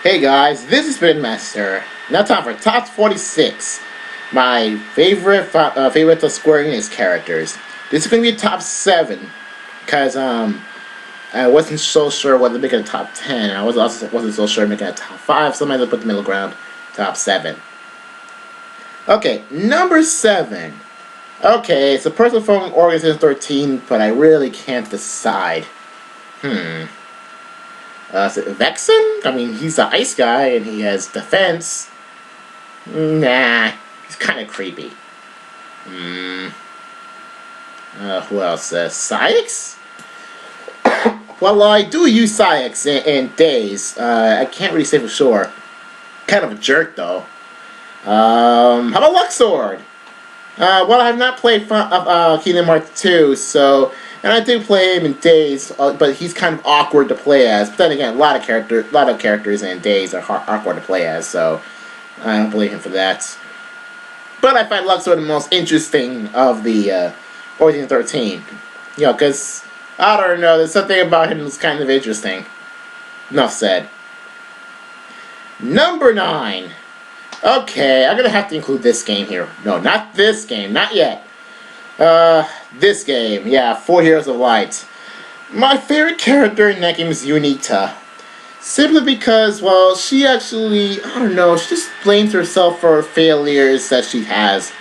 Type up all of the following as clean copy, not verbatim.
Hey guys, this is Spin Master. Now time for top 46. My favorite of Square-Enix characters. This is gonna be a top 7 because I wasn't so sure whether to make it a top 10. I wasn't so sure making a top 5. Sometimes I put the middle ground, top 7. Okay, number 7. Okay, it's a person from Organization 13, but I really can't decide. Is it Vexen? I mean, he's the ice guy and he has defense. Nah, he's kind of creepy. Who else? Syx? Well, I do use Syx in Days. I can't really say for sure. Kind of a jerk, though. How about Luxord? Well, I have not played Kingdom Hearts 2, so... And I do play him in Days, but he's kind of awkward to play as. But then again, a lot of characters in Days are awkward to play as, so... I don't believe him for that. But I find Luxord the most interesting of the Origin 13. You know, because... I don't know, there's something about him that's kind of interesting. Enough said. Number 9. Okay, I'm gonna have to include this game here. No, not this game, not yet. This game, yeah, 4 Heroes of Light. My favorite character in that game is Unita. Simply because, well, she actually, I don't know, she just blames herself for failures that she has.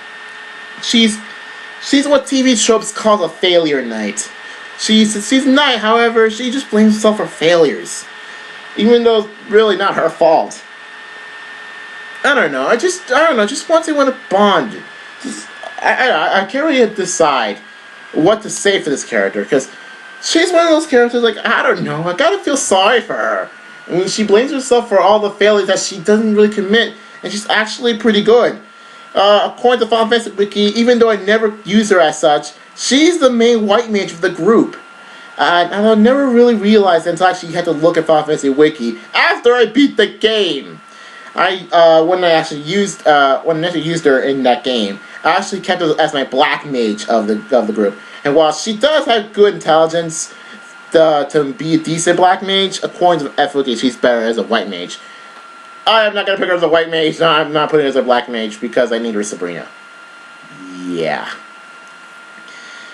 She's what TV tropes call a failure knight. She's not, however, she just blames herself for failures. Even though it's really not her fault. I don't know, just once I want to bond. I can't really decide what to say for this character, because she's one of those characters, like, I don't know, I gotta feel sorry for her. I mean, she blames herself for all the failures that she doesn't really commit, and she's actually pretty good. According to Final Fantasy Wiki, even though I never use her as such, she's the main white mage of the group. And I never really realized until I actually had to look at Final Fantasy Wiki after I beat the game. When I actually used her in that game, I actually kept her as my black mage of the group. And while she does have good intelligence to be a decent black mage, according to FWiki, she's better as a white mage. I am not gonna pick her as a white mage. No, I'm not putting her as a black mage because I need her Sabrina. Yeah.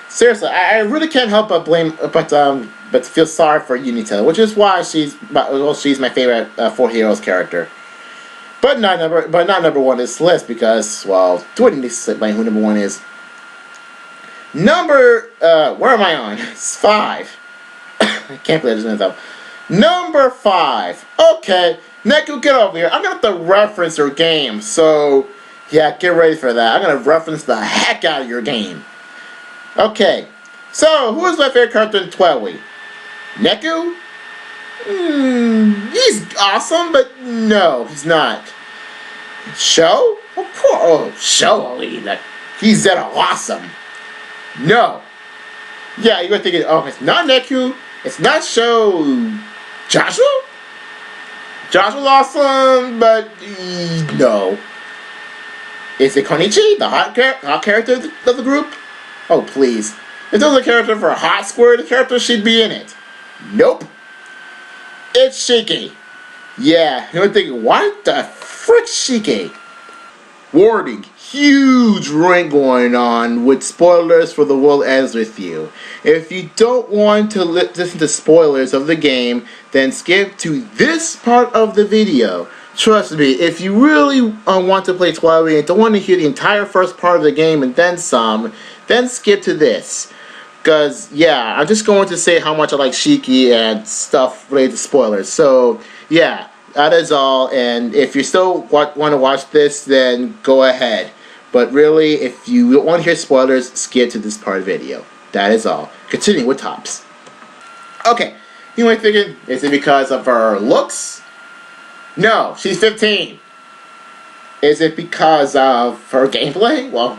Seriously, I really can't help but feel sorry for Unita, which is why she's my favorite 4 Heroes character. But not number 1 on this list because, well, Twitter needs to explain who number 1 is. Where am I on? It's 5. I can't believe this is number 5. Okay, Neku, get over here. I'm gonna have to reference your game, so yeah, get ready for that. I'm gonna reference the heck out of your game. Okay, so who is my favorite character in 12? Neku? He's awesome, but no, he's not. Sho? Of course. Oh, Sho, he's that awesome. No. Yeah, you're thinking, oh, it's not Neku, it's not Sho. Joshua? Joshua's awesome, but no. Is it Konichi, the hot character of the group? Oh, please. If there was a character for a hot square, the character should be in it. Nope. It's Shiki. Yeah, you're thinking, what the frick, Shiki? Warning, huge rant going on with spoilers for The World Ends With You. If you don't want to listen to spoilers of the game, then skip to this part of the video. Trust me, if you really want to play 12 and don't want to hear the entire first part of the game and then some, then skip to this. Because, yeah, I'm just going to say how much I like Shiki and stuff related to spoilers. So, yeah, that is all. And if you still want to watch this, then go ahead. But really, if you want to hear spoilers, skip to this part of the video. That is all. Continuing with tops. Okay, you might be thinking, is it because of her looks? No, she's 15. Is it because of her gameplay? Well...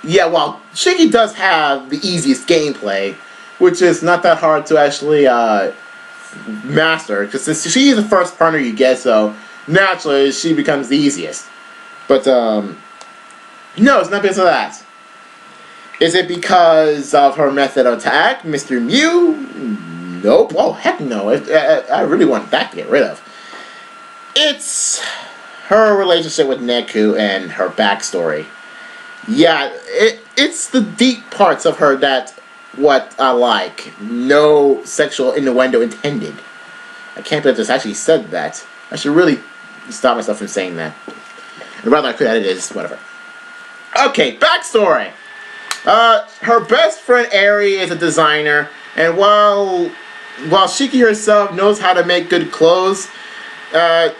Yeah, well, Shiki does have the easiest gameplay, which is not that hard to actually master, because since she's the first partner you get, so naturally she becomes the easiest. But, no, it's not because of that. Is it because of her method of attack, Mr. Mew? Nope. Oh, heck no. I really want that to get rid of. It's her relationship with Neku and her backstory. Yeah, it's the deep parts of her that what I like. No sexual innuendo intended. I can't believe I just actually said that. I should really stop myself from saying that. And rather I could edit it, just whatever. Okay, backstory. Her best friend Eri is a designer, and while Shiki herself knows how to make good clothes,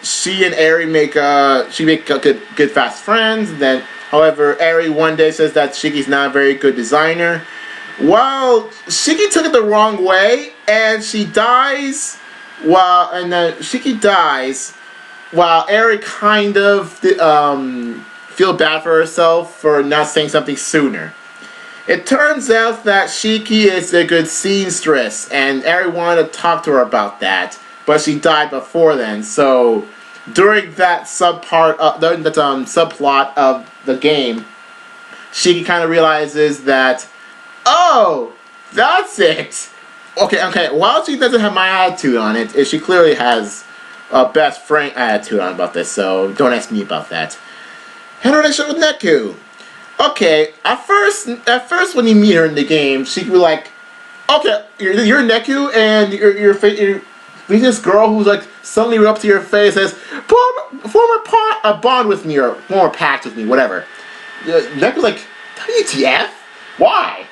she and Eri make good fast friends. Then, however, Eri one day says that Shiki's not a very good designer. Well, Shiki took it the wrong way, and she dies. Shiki dies, while Eri kind of feel bad for herself for not saying something sooner. It turns out that Shiki is a good seamstress, and Eri wanted to talk to her about that, but she died before then. So during that subplot of the game, Shiki kind of realizes that, oh, that's it. Okay. While she doesn't have my attitude on it, she clearly has a best friend attitude on about this. So don't ask me about that. Her relationship with Neku. Okay, at first when you meet her in the game, she can be like, okay, you're Neku, and you're this girl who's like suddenly up to your face says, form a bond with me, or form a pact with me, whatever. Neku's like, WTF? Why?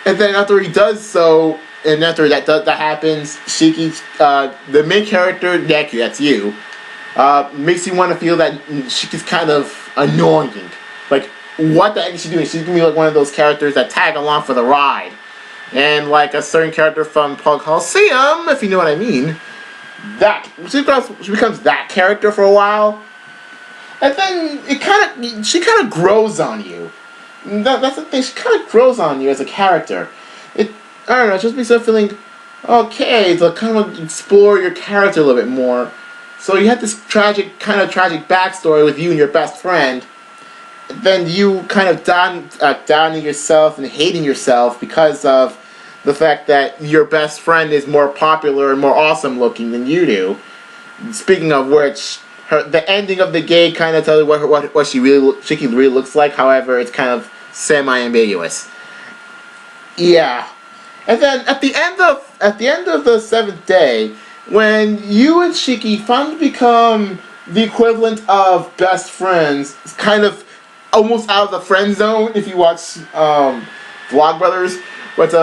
And then after he does so, and after that happens, Shiki, the main character, Neku, that's you, makes you want to feel that Shiki's kind of annoying. Like, what the heck is she doing? She's gonna be like one of those characters that tag along for the ride. And like a certain character from Pug Coliseum, if you know what I mean. She becomes that character for a while. And then she kind of grows on you. That's the thing, she kind of grows on you as a character. I don't know, it just makes you feeling, okay, to kind of explore your character a little bit more. So you have this tragic backstory with you and your best friend. Then you kind of downing yourself and hating yourself because of the fact that your best friend is more popular and more awesome looking than you do. Speaking of which, the ending of the game kind of tells you what Shiki really looks like. However, it's kind of semi-ambiguous. Yeah, and then at the end of the 7th day, when you and Shiki finally become the equivalent of best friends, it's kind of almost out of the friend zone if you watch Vlogbrothers, but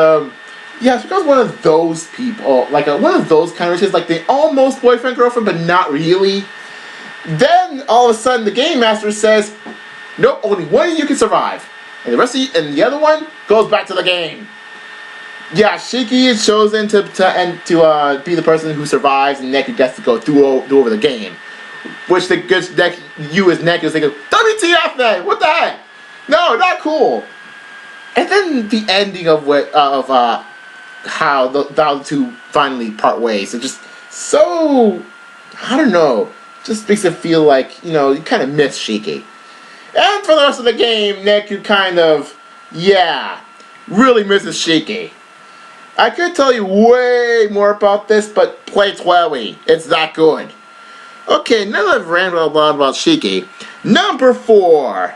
yeah, she becomes one of those people, like one of those kind of relationships, like the almost boyfriend girlfriend, but not really. Then all of a sudden, the game master says, "Nope, only one of you can survive, and the other one goes back to the game." Yeah, Shiki is chosen to be the person who survives, and Neku gets to go do over the game. Which you as Neku is thinking, WTF then? What the heck? No, not cool. And then the ending of how the two finally part ways. It's just so, I don't know, just makes it feel like, you kind of miss Shiki. And for the rest of the game, Neku kind of, really misses Shiki. I could tell you way more about this, but play Twelly. It's that good. Okay, now that I've rambled a lot about Shiki, number 4.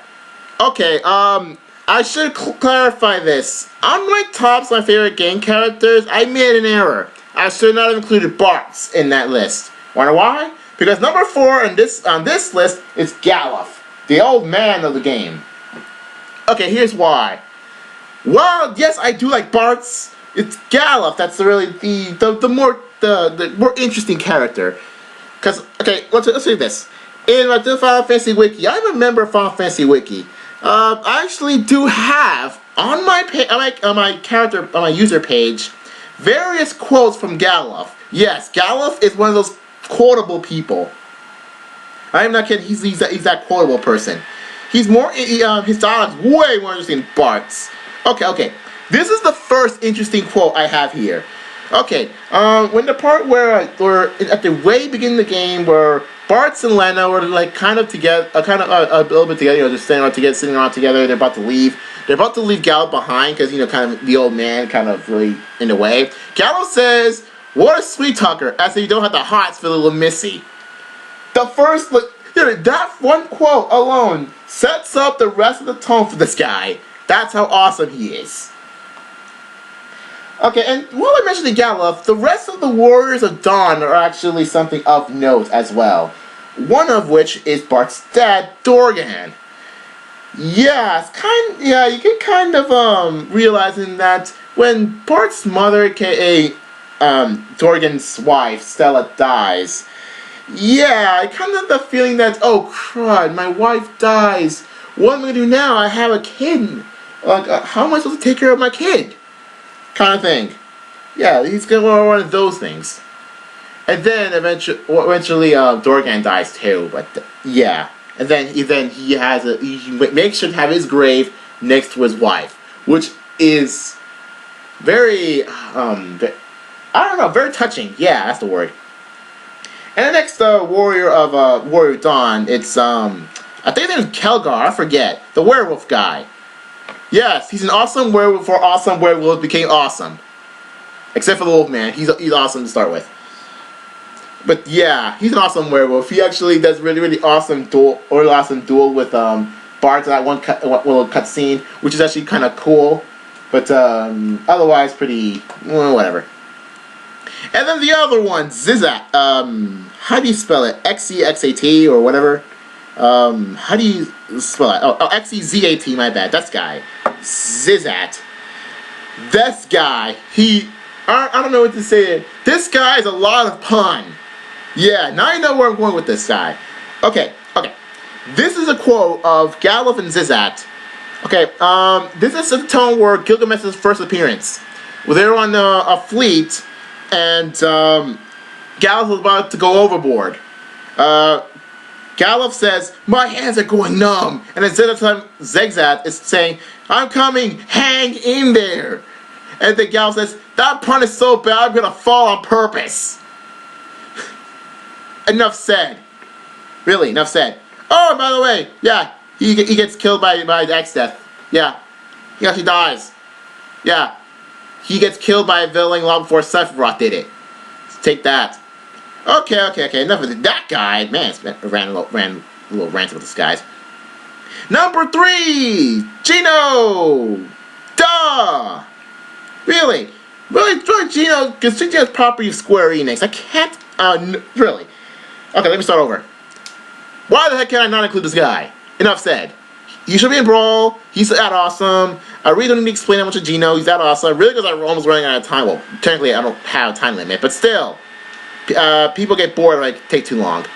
Okay, I should clarify this. On my tops, my favorite game characters, I made an error. I should not have included Bartz in that list. Wanna why? Because number 4 on this list is Galuf, the old man of the game. Okay, here's why. Well, yes, I do like Bartz. It's Galuf that's really the more interesting character. Because, okay, let's do this. In my Final Fantasy Wiki, I'm a member of Final Fantasy Wiki. I actually do have on my user page various quotes from Galuf. Yes, Galuf is one of those quotable people. I'm not kidding. He's that quotable person. He's more his dialogue's way more interesting than Bart's. Okay. This is the first interesting quote I have here. Okay, when the part where at the way beginning of the game where Bart and Lena were like kind of together, a little bit together, just standing around together, sitting around together. They're about to leave. They're about to leave Gallo behind because kind of the old man kind of really in the way. Gallo says, "What a sweet talker," as if you don't have the hots for little Missy. The first look, that one quote alone sets up the rest of the tone for this guy. That's how awesome he is. Okay, and while I mentioned the Gallup, the rest of the Warriors of Dawn are actually something of note as well. One of which is Bart's dad, Dorgan. Yeah, you can kind of realizing that when Bart's mother, aka Dorgan's wife, Stella, dies. Yeah, I kind of have the feeling that, oh crud, my wife dies. What am I gonna do now? I have a kid. Like, how am I supposed to take care of my kid? Kind of thing. Yeah, he's gonna one of those things. And then eventually Dorgan dies too. But yeah, and then he makes sure to have his grave next to his wife, which is very very touching. Yeah, that's the word. And the next warrior of Warrior Dawn, it's I think his name's Kelgar. I forget, the werewolf guy. Yes, he's an awesome werewolf before awesome werewolf became awesome. Except for the wolf man, he's awesome to start with. But yeah, he's an awesome werewolf. He actually does really awesome duel with Bart in that one little cutscene, which is actually kind of cool. But otherwise, pretty whatever. And then the other one, Zizat. How do you spell it? Xezat or whatever. How do you spell it? Oh, Xezat. My bad. That's guy. Zizat. This guy. I don't know what to say. This guy is a lot of pun. Yeah, now you know where I'm going with this guy. Okay. This is a quote of Gallup and Zizat. Okay, this is the tone where Gilgamesh's first appearance. Well, they were on a fleet, and Gallup was about to go overboard. Gallup says, "My hands are going numb," and instead of Zigzat is saying, "I'm coming, hang in there." And then Gallup says, "That pun is so bad, I'm gonna fall on purpose." Enough said. Really, enough said. Oh, by the way, yeah, he gets killed by the X-Death. Yeah, he actually dies. Yeah, he gets killed by a villain long before Sephiroth did it. Let's take that. Okay. Enough of that guy. Man, ran a little rant with this guys. Number 3, Gino. Duh. Really, Gino, because Gino's property of Square-Enix. I can't. Really. Okay, let me start over. Why the heck can I not include this guy? Enough said. He should be in Brawl. He's that awesome. I really don't need to explain that much to Gino. He's that awesome. Really, because I'm almost running out of time. Well, technically, I don't have a time limit, but still. People get bored when I take too long.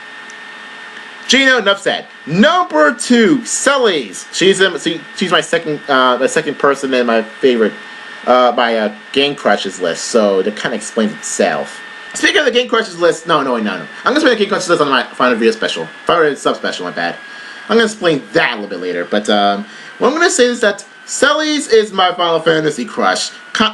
Gino, enough said. Number 2, Cellies. She's my second person in my favorite, my Game Crushes list, so that kind of explains itself. Speaking of the Game Crushes list, no. I'm going to explain the Game Crushes list on my final video special. Final sub-special, my bad. I'm going to explain that a little bit later, but what I'm going to say is that Cellies is my Final Fantasy crush.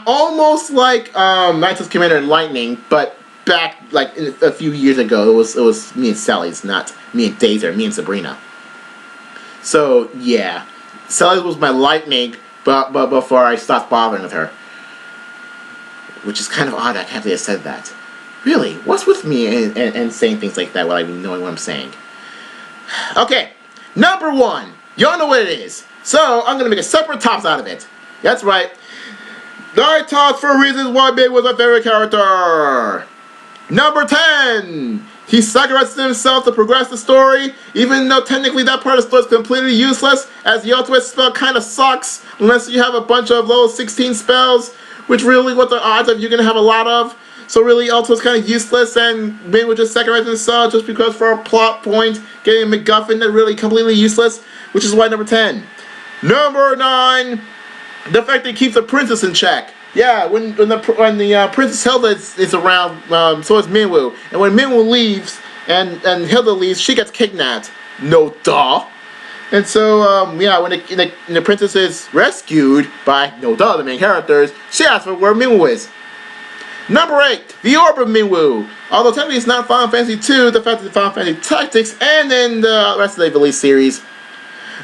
Almost like Knight's Commander Lightning, but back like a few years ago, it was me and Cellies, not me and Daisy or me and Sabrina. So yeah, Cellies was my Lightning, but before I stopped bothering with her, which is kind of odd. I can't believe I said that. Really, what's with me and saying things like that without even knowing what I'm saying? Okay, number 1. Y'all know what it is. So, I'm going to make a separate tops out of it. That's right. Nine tops for reasons why Big was my favorite character. Number 10. He sacrifices himself to progress the story, even though technically that part of the story is completely useless, as the ultimate spell kind of sucks, unless you have a bunch of level 16 spells, which really what the odds of you're going to have a lot of. So really, Ultimate's kind of useless, and Big would just sacrifice himself just because for a plot point, getting a MacGuffin that really completely useless, which is why number 10. Number 9, the fact that he keeps the princess in check. Yeah, when the Princess Hilda is around, so is Minwu, and when Minwu leaves and Hilda leaves, she gets kidnapped. No duh. And so when the princess is rescued by no duh the main characters, she asks for where Minwu is. Number 8, the Orb of Minwu. Although technically it's not Final Fantasy 2, the fact that it's Final Fantasy Tactics and then the rest of the release series,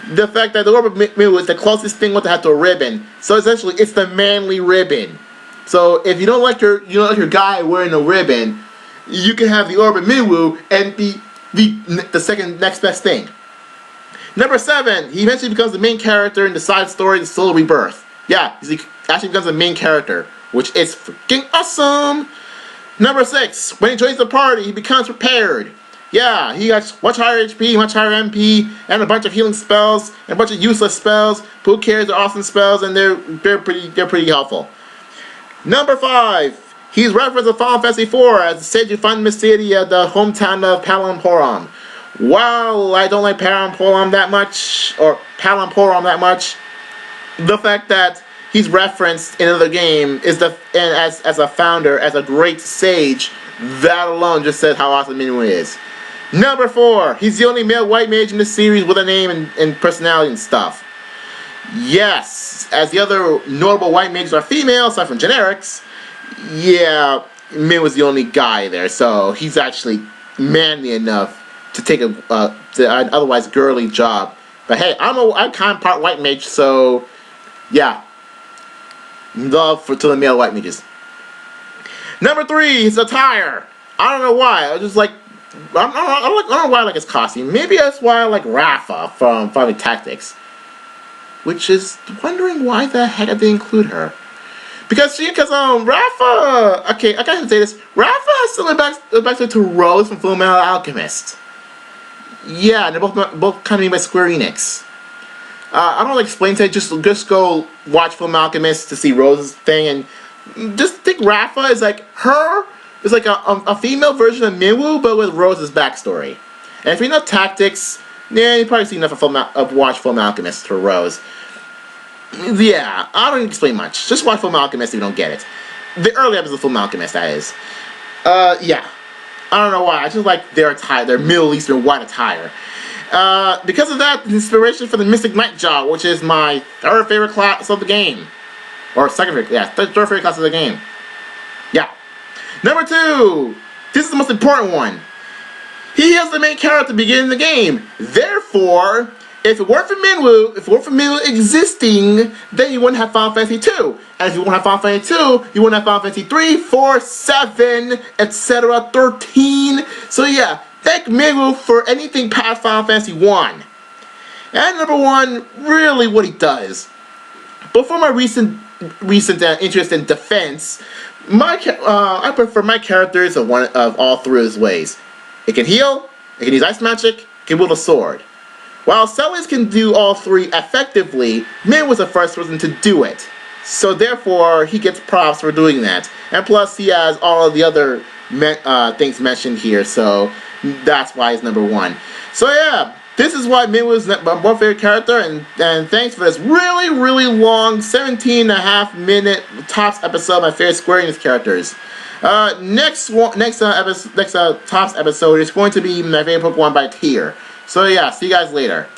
the fact that the Orb of Minwu is the closest thing to have to a ribbon. So essentially, it's the manly ribbon. So if you don't like your guy wearing a ribbon, you can have the Orb of Minwu and be the second next best thing. Number 7, he eventually becomes the main character in the side story, The Soul Rebirth. Yeah, he actually becomes the main character, which is freaking awesome. Number 6, when he joins the party, he becomes prepared. Yeah, he got much higher HP, much higher MP, and a bunch of healing spells, and a bunch of useless spells. Who cares? They're awesome spells, and they're pretty helpful. Number 5, he's referenced in Final Fantasy IV as the sage you find in the city at the hometown of Palamporam. While I don't like Palamporam that much, the fact that he's referenced in another game is as a founder, as a great sage, that alone just says how awesome Minwu is. Number 4, he's the only male white mage in the series with a name and personality and stuff. Yes, as the other notable white mages are female, aside from generics, yeah, Min was the only guy there, so he's actually manly enough to take an otherwise girly job. But hey, I'm kind of part white mage, so yeah, love to the male white mages. Number 3, his attire. I don't know why. I just like. I don't know why I like his costume. Maybe that's why I like Rafa from Final Tactics. Which is wondering why the heck I didn't include her. Because Rafa. Okay, I gotta say this. Rafa has similar backstory to Rose from Fullmetal Alchemist. Yeah, they're both kind of made by Square-Enix. I don't like explain to it. Just go watch Fullmetal Alchemist to see Rose's thing, and just think Rafa is like her. It's like a female version of Minwu, but with Rose's backstory. And if you know Tactics, yeah, you probably seen enough of watch Fullmetal Alchemist for Rose. Yeah, I don't explain much. Just watch Fullmetal Alchemist if you don't get it. The early episodes of Fullmetal Alchemist, that is. Yeah. I don't know why. I just like their attire, their Middle Eastern white attire. Because of that, inspiration for the Mystic Nightjar, which is my third favorite class of the game. Or second favorite, yeah, third favorite class of the game. Yeah. Number 2, this is the most important one. He is the main character beginning the game. Therefore, if it weren't for Minwu existing, then you wouldn't have Final Fantasy 2. And if you wouldn't have Final Fantasy 2, you wouldn't have Final Fantasy 3, 4, 7, etc., 13. So yeah, thank Minwu for anything past Final Fantasy 1. And number 1, really what he does. But for my recent interest in defense, I prefer my characters of all three of his ways. It can heal, it can use ice magic, it can wield a sword. While Celes can do all three effectively, Min was the first person to do it. So therefore, he gets props for doing that. And plus, he has all of the other things mentioned here, so that's why he's number 1. So yeah, this is why Min was my more favorite character, and thanks for this really, really long 17.5 minute Tops episode of my favorite Square-Enix characters. Next Tops episode is going to be my favorite Pokemon by tier. So yeah, see you guys later.